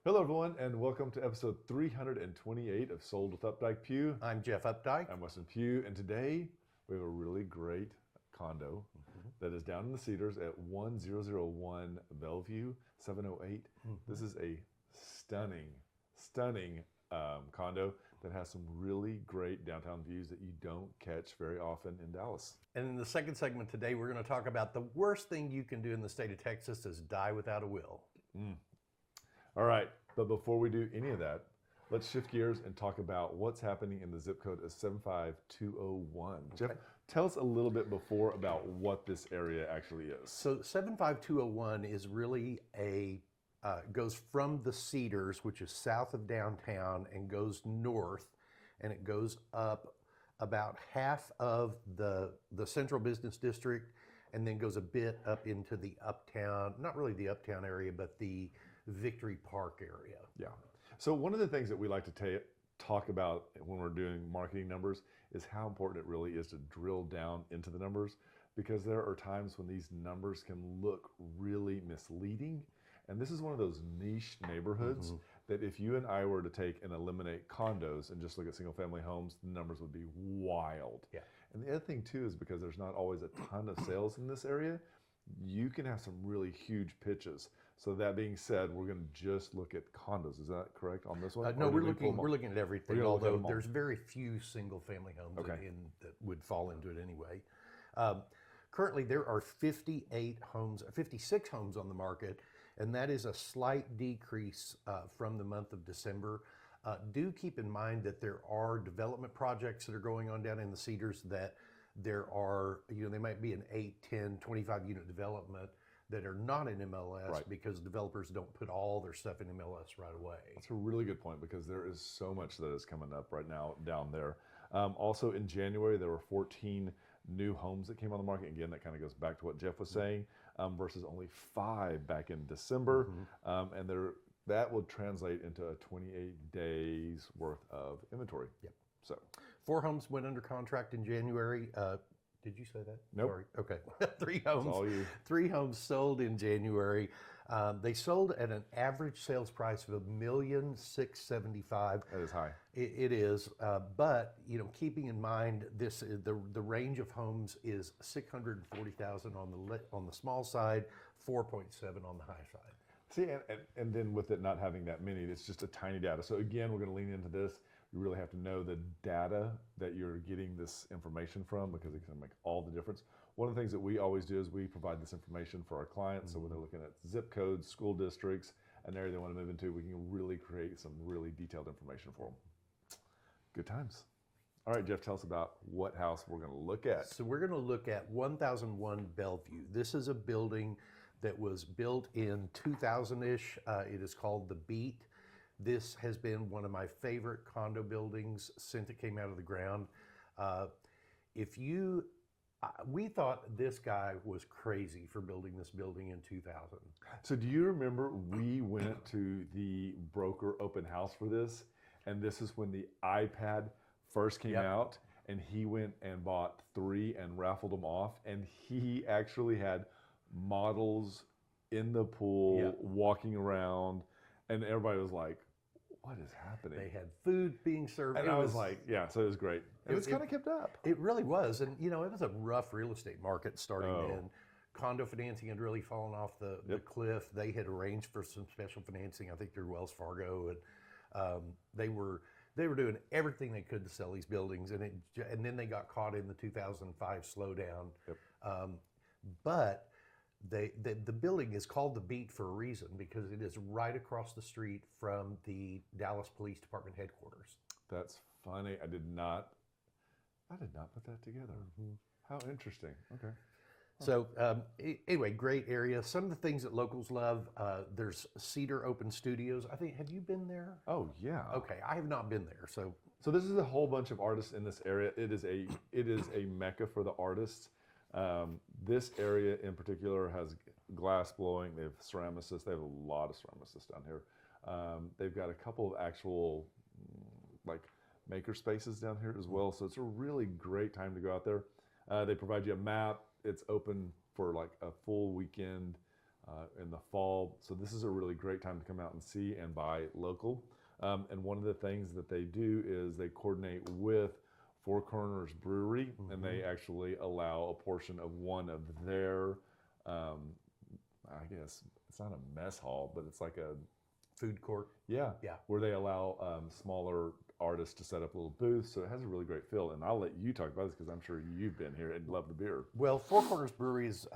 Hello, everyone, and welcome to episode 328 of Sold with Updike Pugh. I'm Jeff Updike. I'm Weston Pugh, and today we have a really great condo that is down in the Cedars at 1001 Bellevue, 708. This is a stunning condo that has some really great downtown views that you don't catch very often in Dallas. And in the second segment today, we're going to talk about the worst thing you can do in the state of Texas is die without a will. All right, but before we do any of that, let's shift gears and talk about what's happening in the zip code of 75201. Okay. Jeff, tell us a little bit before about what this area actually is. So 75201 is really goes from the Cedars, which is south of downtown, and goes north, and it goes up about half of the central business district, and then goes a bit up into the uptown, not really the uptown area, but the Victory Park area. Yeah. So one of the things that we like to talk about when we're doing marketing numbers is how important it really is to drill down into the numbers, because there are times when these numbers can look really misleading. And this is one of those niche neighborhoods that if you and I were to take and eliminate condos and just look at single family homes, the numbers would be wild. Yeah. And the other thing too is because there's not always a ton of sales in this area, you can have some really huge pitches. So that being said, we're going to just look at condos. Is that correct on this one? No, we're looking at everything. We're Although looking at there's very few single family homes Okay. that would fall into it anyway. Currently, there are 56 homes on the market, and that is a slight decrease from the month of December. Do keep in mind that there are development projects that are going on down in the Cedars that there are, they might be an 8, 10, 25 unit development that are not in MLS Right. because developers don't put all their stuff in MLS right away. That's a really good point because there is so much that is coming up right now down there. Also in January, there were 14 new homes that came on the market. Again, that kind of goes back to what Jeff was saying, versus only 5 back in December. And that would translate into a 28 days worth of inventory. Yep. So 4 homes went under contract in January. Did you say that? Nope. Sorry. Okay. 3 homes. all you. 3 homes sold in January. They sold at an average sales price of $1,675,000. That is high. It is, but keeping in mind this, the range of homes is $640,000 on the small side, 4.7 on the high side. See, and then with it not having that many, it's just a tiny data. So again, we're going to lean into this. You really have to know the data that you're getting this information from because it can make all the difference. One of the things that we always do is we provide this information for our clients. So when they're looking at zip codes, school districts, an area they want to move into, we can really create some really detailed information for them. Good times. All right, Jeff, tell us about what house we're going to look at. So we're going to look at 1001 Bellevue. This is a building that was built in 2000-ish. It is called the Beat. This has been one of my favorite condo buildings since it came out of the ground. We thought this guy was crazy for building this building in 2000. So do you remember we went to the broker open house for this, and this is when the iPad first came out, and he went and bought 3 and raffled them off, and he actually had models in the pool walking around, and everybody was like, what is happening? They had food being served. And I was like, yeah, so it was great. And it's kind of kept up. It really was. And, it was a rough real estate market starting then. Condo financing had really fallen off the cliff. They had arranged for some special financing, I think through Wells Fargo. And they were doing everything they could to sell these buildings. And then they got caught in the 2005 slowdown. But the building is called the Beat for a reason because it is right across the street from the Dallas Police Department headquarters. That's funny. I did not put that together. How interesting. Okay. So anyway, great area. Some of the things that locals love, there's Cedar Open Studios. I think, have you been there? Oh yeah. Okay, I have not been there. So this is a whole bunch of artists in this area. It is a mecca for the artists. This area in particular has glass blowing. They have ceramicists. They have a lot of ceramicists down here. They've got a couple of actual like maker spaces down here as well. So it's a really great time to go out there. They provide you a map. It's open for like a full weekend. in the fall. So this is a really great time to come out and see and buy local. And one of the things that they do is they coordinate with Four Corners Brewery, and they actually allow a portion of one of their, I guess it's not a mess hall, but it's like a food court. Yeah, Yeah. where they allow smaller artists to set up little booths, so it has a really great feel. And I'll let you talk about this because I'm sure you've been here and love the beer. Well, Four Corners Brewery is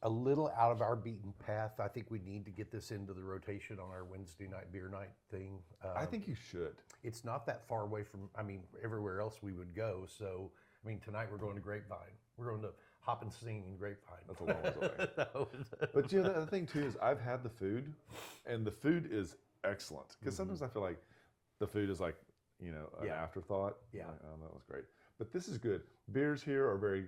a little out of our beaten path. I think we need to get this into the rotation on our Wednesday night beer night thing. I think you should. It's not that far away from, everywhere else we would go. So, tonight we're going to Grapevine. We're going to Hop and Sing in Grapevine. That's a long ways away. But the other thing too is I've had the food, and the food is excellent. Because sometimes I feel like the food is like, an afterthought. Yeah. Like, oh, that was great. But this is good. Beers here are very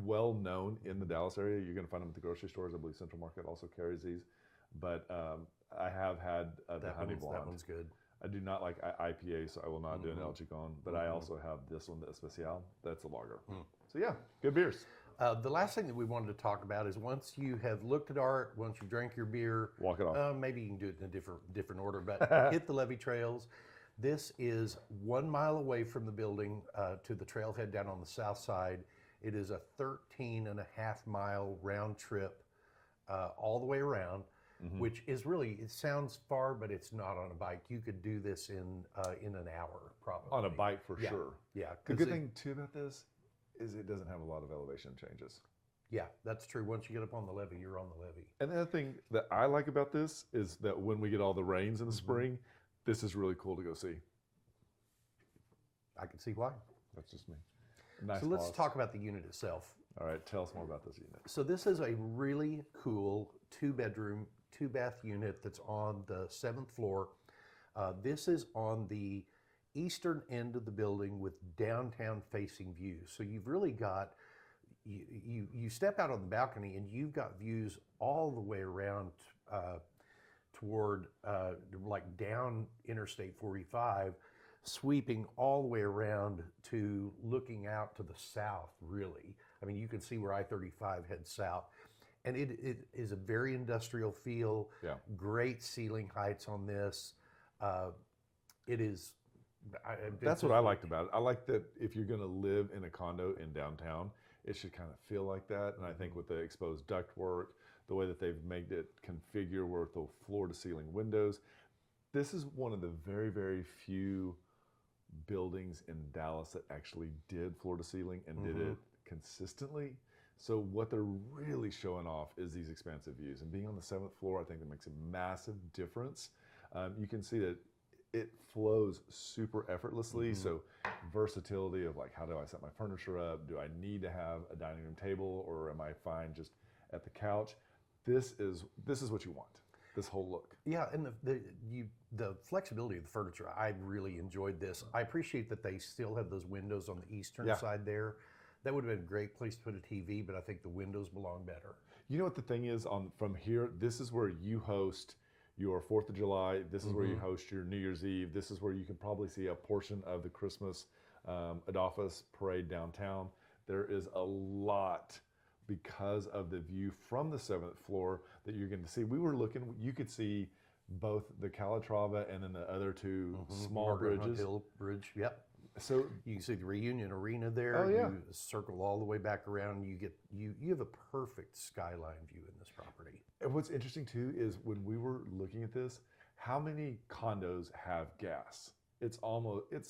well known in the Dallas area. You're going to find them at the grocery stores. I believe Central Market also carries these. But I have had the Honey Blonde. That one's good. I do not like IPA, so I will not do an El Chicon. But I also have this one, the Especial. That's a lager. So yeah, good beers. The last thing that we wanted to talk about is once you have looked at art, once you drank your beer, Walk it off. Maybe you can do it in a different order, but hit the levee trails. This is 1 mile away from the building to the trailhead down on the south side. It is a 13.5-mile round trip all the way around, which is really, it sounds far, but it's not on a bike. You could do this in an hour, probably. On a bike for sure. Yeah. The good thing too about this is it doesn't have a lot of elevation changes. Yeah, that's true. Once you get up on the levee, you're on the levee. And the other thing that I like about this is that when we get all the rains in the spring, this is really cool to go see. I can see why. That's just me. Nice. So let's pause. talk about the unit itself. All right, tell us more about this unit. So this is a really cool 2-bedroom, 2-bath unit that's on the 7th floor. This is on the eastern end of the building with downtown facing views. So you've really got, you step out on the balcony and you've got views all the way around toward like down Interstate 45, sweeping all the way around to looking out to the south, really. You can see where I-35 heads south. And it is a very industrial feel, great ceiling heights on this. It is... That's what I liked about it. I like that if you're going to live in a condo in downtown, it should kind of feel like that. And I think with the exposed ductwork, the way that they've made it configure with the floor-to-ceiling windows, this is one of the very, very few buildings in Dallas that actually did floor-to-ceiling and did it consistently. So what they're really showing off is these expansive views. And being on the 7th floor, I think that makes a massive difference. You can see that it flows super effortlessly. So versatility of like, how do I set my furniture up? Do I need to have a dining room table, or am I fine just at the couch? This is what you want. This whole look. Yeah, and the flexibility of the furniture, I really enjoyed this. I appreciate that they still have those windows on the eastern side there. That would have been a great place to put a TV, but I think the windows belong better. You know what the thing is, from here, this is where you host your 4th of July. This is where you host your New Year's Eve. This is where you can probably see a portion of the Christmas Adolphus parade downtown. There is a lot because of the view from the 7th floor that you're going to see. We were looking, you could see both the Calatrava and then the other two small Margaret Hunt bridges. Hill Bridge, yep. So you can see the Reunion Arena there. Oh, yeah. You circle all the way back around. You have a perfect skyline view in this property. and what's interesting too is when we were looking at this, how many condos have gas? It's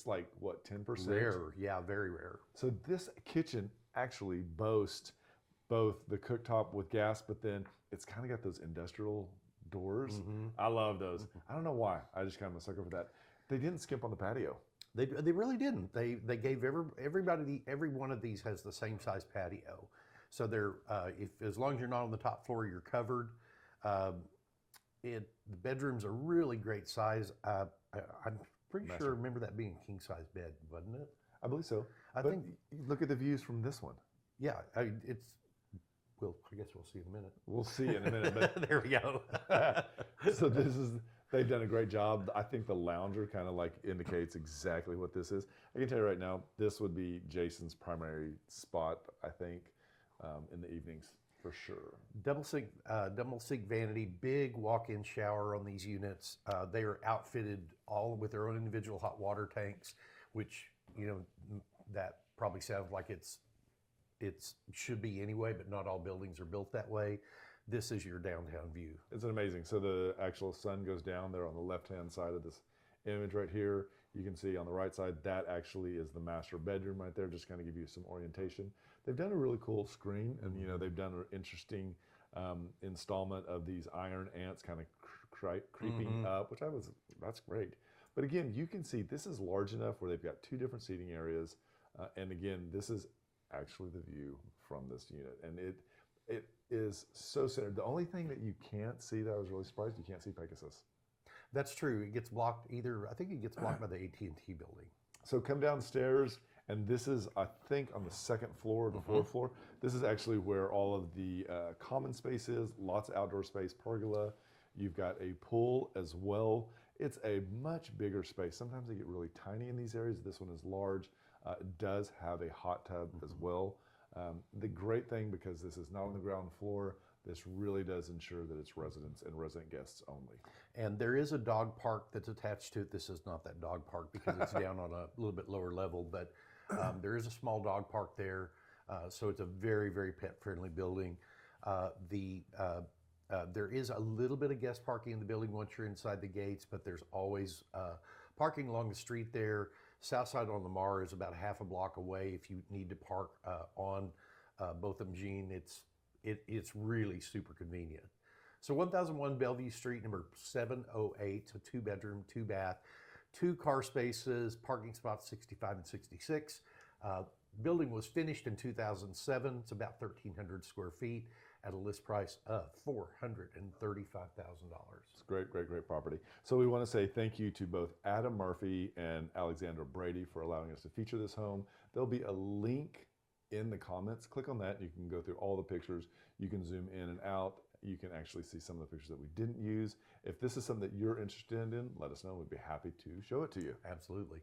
like what, 10%? Rare, yeah, very rare. So this kitchen actually boasts both the cooktop with gas, but then it's kind of got those industrial doors. I love those. I don't know why. I just kind of a sucker for that. They didn't skimp on the patio. They really didn't. They gave everybody, every one of these has the same size patio. So they're as long as you're not on the top floor, you're covered. The bedrooms are really great size. I'm pretty sure I remember that being a king size bed, wasn't it? I believe so. I But think look at the views from this one. yeah. I guess we'll see in a minute. We'll see in a minute. But There we go. so they've done a great job. I think the lounger kind of like indicates exactly what this is. I can tell you right now, this would be Jason's primary spot, I think, in the evenings. For sure. Double sink vanity, big walk-in shower on these units. They are outfitted all with their own individual hot water tanks, which, you know, that probably sounds like it's should be anyway, but not all buildings are built that way. This is your downtown view. It's amazing. So the actual sun goes down there on the left-hand side of this image right here. You can see on the right side, that actually is the master bedroom right there, just kind of give you some orientation. They've done a really cool screen, and you know, they've done an interesting installment of these iron ants kind of creeping up, which that's great. But again, you can see this is large enough where they've got two different seating areas. And again, this is actually the view from this unit. And it is so centered. The only thing that you can't see that I was really surprised, you can't see Pegasus. That's true. It gets blocked I think it gets blocked by the AT&T building. So come downstairs, and this is, I think, on the second floor or the fourth floor. This is actually where all of the common space is, lots of outdoor space, pergola. You've got a pool as well. It's a much bigger space. Sometimes they get really tiny in these areas. This one is large. It does have a hot tub as well. The great thing, because this is not on the ground floor, this really does ensure that it's residents and resident guests only. And there is a dog park that's attached to it. This is not that dog park because it's down on a little bit lower level, but there is a small dog park there. So it's a very, very pet-friendly building. There is a little bit of guest parking in the building once you're inside the gates, but there's always parking along the street there. South side on Lamar is about half a block away. If you need to park on Botham Jean, it's really super convenient. So 1001 Bellevue Street, number 708, so 2-bedroom, 2-bath, 2 car spaces, parking spots 65 and 66. Building was finished in 2007. It's about 1,300 square feet at a list price of $435,000. It's great, great, great property. So we want to say thank you to both Adam Murphy and Alexandra Brady for allowing us to feature this home. There'll be a link in the comments. Click on that. You can go through all the pictures. You can zoom in and out. You can actually see some of the pictures that we didn't use. If this is something that you're interested in, let us know. We'd be happy to show it to you. Absolutely.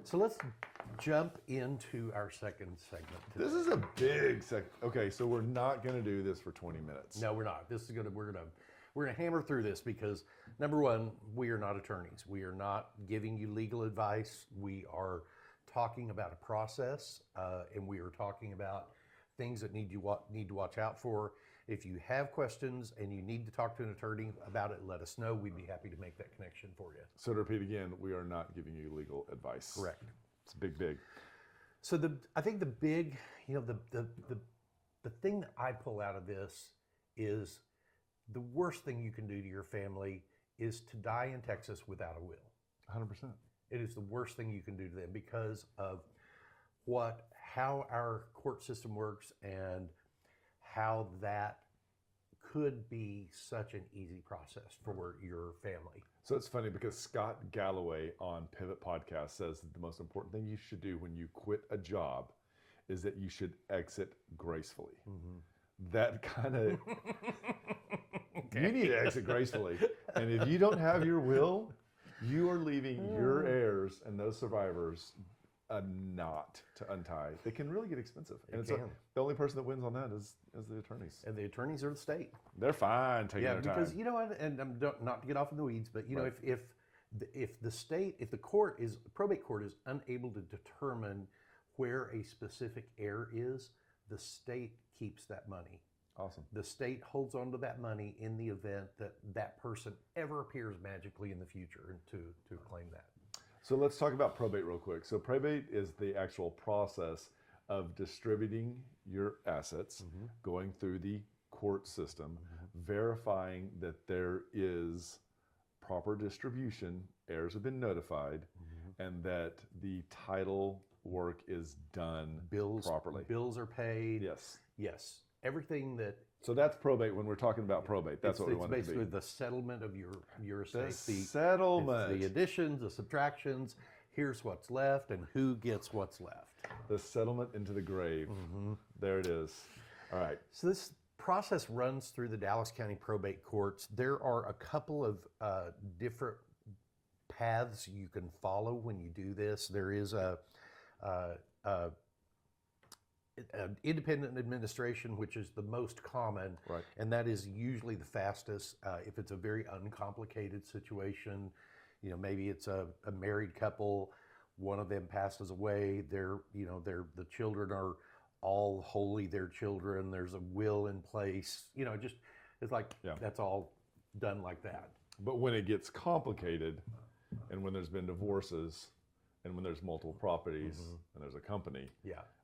So let's jump into our second segment today. This is a big segment. Okay, so we're not going to do this for 20 minutes. No, we're not. We're gonna hammer through this because number one, we are not attorneys. We are not giving you legal advice. We are talking about a process, and we are talking about things that need to watch out for. If you have questions and you need to talk to an attorney about it, let us know. We'd be happy to make that connection for you. So to repeat again, we are not giving you legal advice. Correct. It's big. So I think the big, the thing that I pull out of this is the worst thing you can do to your family is to die in Texas without a will. 100%. It is the worst thing you can do to them because of how our court system works and how that could be such an easy process for your family. So it's funny because Scott Galloway on Pivot Podcast says that the most important thing you should do when you quit a job is that you should exit gracefully. That kind of, you need to exit gracefully. And if you don't have your will, you are leaving your heirs and those survivors a knot to untie. They can really get expensive. And the only person that wins on that is the attorneys. And the attorneys are the state. They're fine taking their time. Because you know what, and not to get off in the weeds, but you know, if the probate court is unable to determine where a specific heir is, the state keeps that money. Awesome. The state holds on to that money in the event that that person ever appears magically in the future to claim that. So let's talk about probate real quick. So probate is the actual process of distributing your assets, going through the court system, verifying that there is proper distribution, heirs have been notified, and that the title work is done properly. Bills are paid. Yes. Everything that. So that's probate. When we're talking about probate, that's what we want it to be. It's basically the settlement of your estate. The settlement. The additions, the subtractions. Here's what's left, and who gets what's left. The settlement into the grave. There it is. All right. So this process runs through the Dallas County probate courts. There are a couple of different paths you can follow when you do this. There is independent administration, which is the most common, Right. and that is usually the fastest. If it's a very uncomplicated situation, maybe it's a married couple, one of them passes away, the children are all wholly their children, there's a will in place, it's like, that's all done like that. But when it gets complicated, and when there's been divorces, and when there's multiple properties, and there's a company,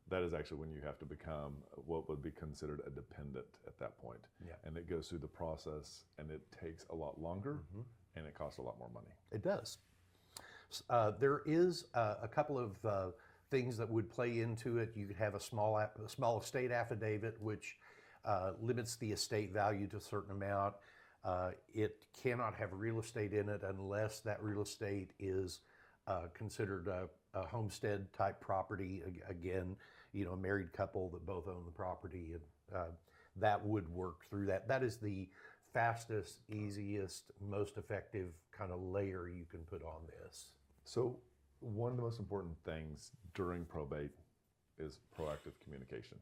that is actually when you have to become what would be considered a dependent at that point. And it goes through the process, and it takes a lot longer, and it costs a lot more money. It does. There is a couple of things that would play into it. You could have a small estate affidavit, which limits the estate value to a certain amount. It cannot have real estate in it unless that real estate is considered a homestead type property. Again, a married couple that both own the property, and that would work through that. That is the fastest, easiest, most effective kind of layer you can put on this. So one of the most important things during probate is proactive communication.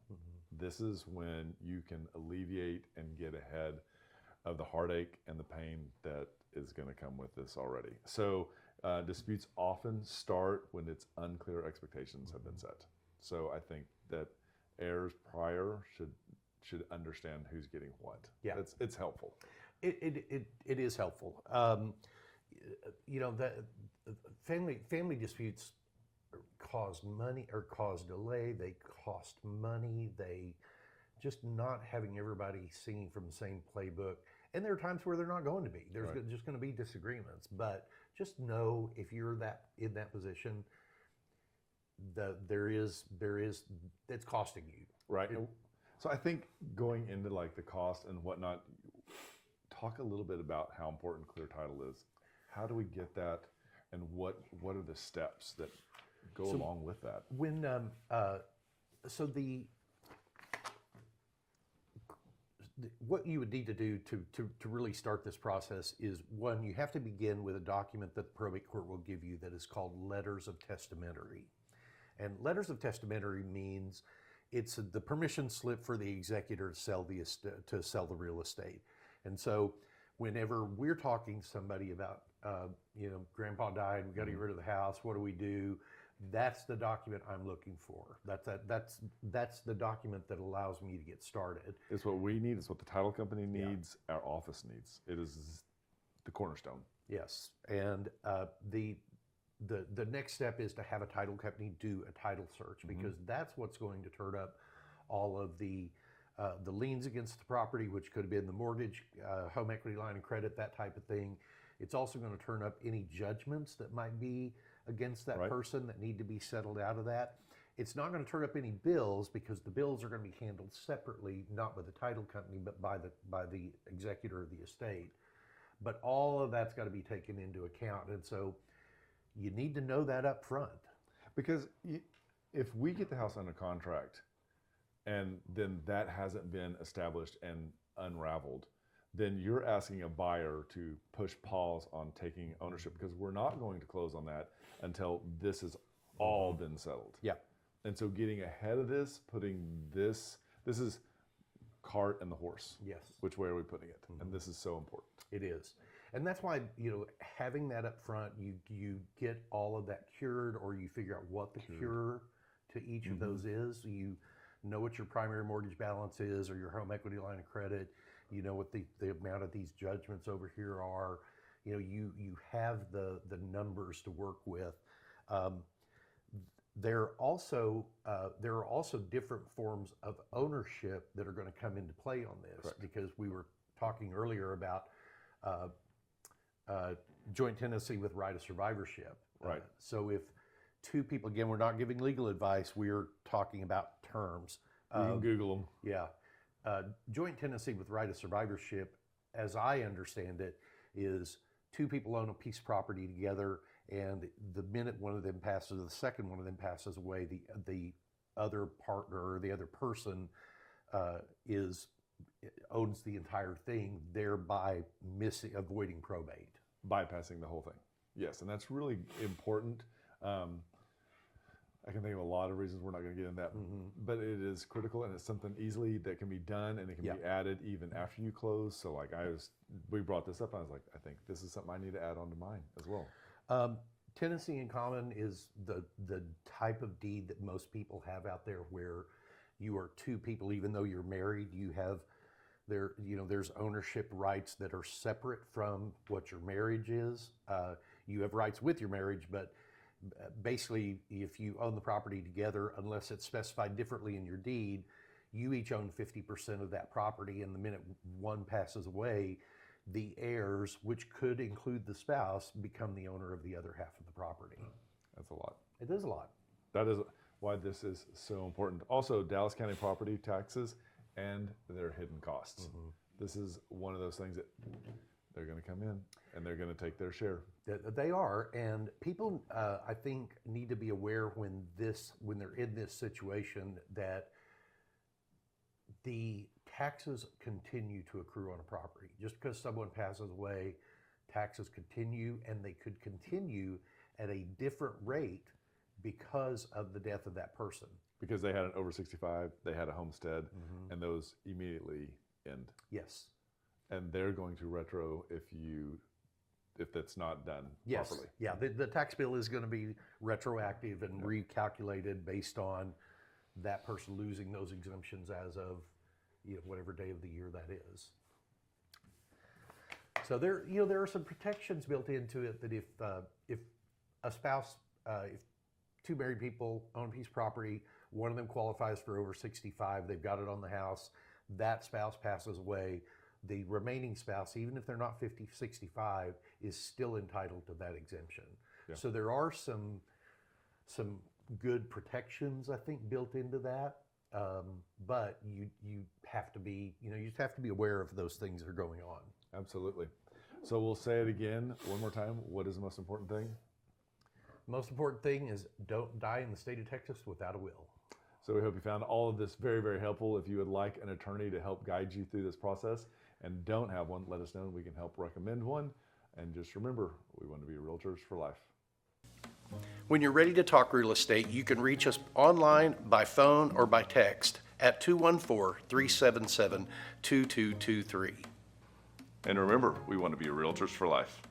This is when you can alleviate and get ahead of the heartache and the pain that is going to come with this already. So disputes often start when it's unclear expectations have been set. So I think that heirs prior should understand who's getting what. It's helpful. It is helpful. The family disputes cause money or cause delay. They cost money. They just not having everybody singing from the same playbook. And there are times where they're not going to be. There's just going to be disagreements. But just know if you're in that position, it's costing you. Right. So I think going into like the cost and whatnot, talk a little bit about how important clear title is. How do we get that, and what are the steps that go along with that? When what you would need to do to really start this process is, one, you have to begin with a document that the probate court will give you that is called letters of testamentary. And letters of testamentary means it's the permission slip for the executor to sell the real estate. And so whenever we're talking to somebody about, grandpa died, we got to get rid of the house, what do we do? That's the document I'm looking for. That's the document that allows me to get started. It's what we need. It's what the title company needs. Our office needs. It is the cornerstone. Yes, and the next step is to have a title company do a title search, because that's what's going to turn up all of the liens against the property, which could have been the mortgage, home equity line of credit, that type of thing. It's also going to turn up any judgments that might be against that person that need to be settled out of that. It's not going to turn up any bills, because the bills are going to be handled separately, not by the title company, but by the executor of the estate. But all of that's got to be taken into account, and so you need to know that up front. Because if we get the house under contract and then that hasn't been established and unraveled, then you're asking a buyer to push pause on taking ownership, because we're not going to close on that until this has all been settled. And so getting ahead of this, putting this is cart and the horse. Yes. Which way are we putting it? And this is so important. It is. And that's why, having that up front, you get all of that cured, or you figure out what the cure to each of those is. You know what your primary mortgage balance is, or your home equity line of credit. You know what the amount of these judgments over here are. You have the numbers to work with. There are also different forms of ownership that are going to come into play on this, because we were talking earlier about joint tenancy with right of survivorship. So if two people, again, we're not giving legal advice, we're talking about terms. You can Google them. Yeah. Joint tenancy with right of survivorship, as I understand it, is two people own a piece of property together, and the minute one of them passes, the second one of them passes away, the other partner or the other person owns the entire thing, thereby avoiding probate. Bypassing the whole thing. Yes, and that's really important. I can think of a lot of reasons. We're not going to get in that, but it is critical, and it's something easily that can be done, and it can be added even after you close. So like we brought this up, and I was like, I think this is something I need to add on to mine as well. Tenancy in common is the type of deed that most people have out there, where you are two people, even though you're married, you have there's ownership rights that are separate from what your marriage is. You have rights with your marriage, but basically, if you own the property together, unless it's specified differently in your deed, you each own 50% of that property. And the minute one passes away, the heirs, which could include the spouse, become the owner of the other half of the property. That's a lot. It is a lot. That is why this is so important. Also, Dallas County property taxes and their hidden costs. This is one of those things that they're going to come in and they're going to take their share. They are, and people, I think, need to be aware when they're in this situation that the taxes continue to accrue on a property. Just because someone passes away, taxes continue, and they could continue at a different rate because of the death of that person. Because they had an over 65, they had a homestead, and those immediately end. Yes. And they're going to retro if that's not done properly. Yeah, the tax bill is going to be retroactive and recalculated based on that person losing those exemptions as of whatever day of the year that is. So there are some protections built into it that if a spouse, if two married people own a piece of property, one of them qualifies for over 65, they've got it on the house, that spouse passes away, the remaining spouse, even if they're not 50, 65, is still entitled to that exemption. Yeah. So there are some good protections, I think, built into that. But you have to be, you just have to be aware of those things that are going on. Absolutely. So we'll say it again one more time. What is the most important thing? The most important thing is don't die in the state of Texas without a will. So we hope you found all of this very, very helpful. If you would like an attorney to help guide you through this process and don't have one, let us know and we can help recommend one. And just remember, we want to be realtors for life. When you're ready to talk real estate, you can reach us online, by phone, or by text at 214-377-2223. And remember, we want to be realtors for life.